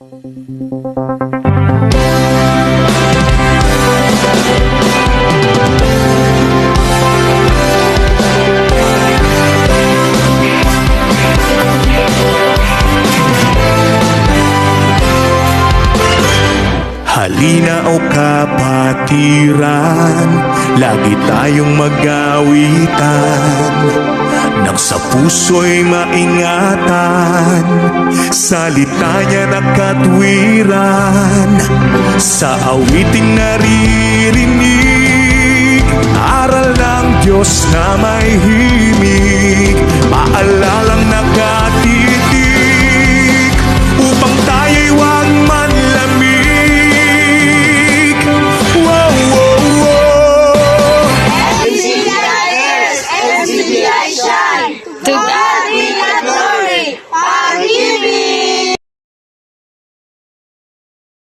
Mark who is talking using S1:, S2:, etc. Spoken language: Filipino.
S1: Halina o kapatiran, lagi tayong mag-awitan, nang sa puso'y maingatan, salita niya na katwiran. Sa awiting naririnig, aral ng Diyos na may himig, paalalang nakatira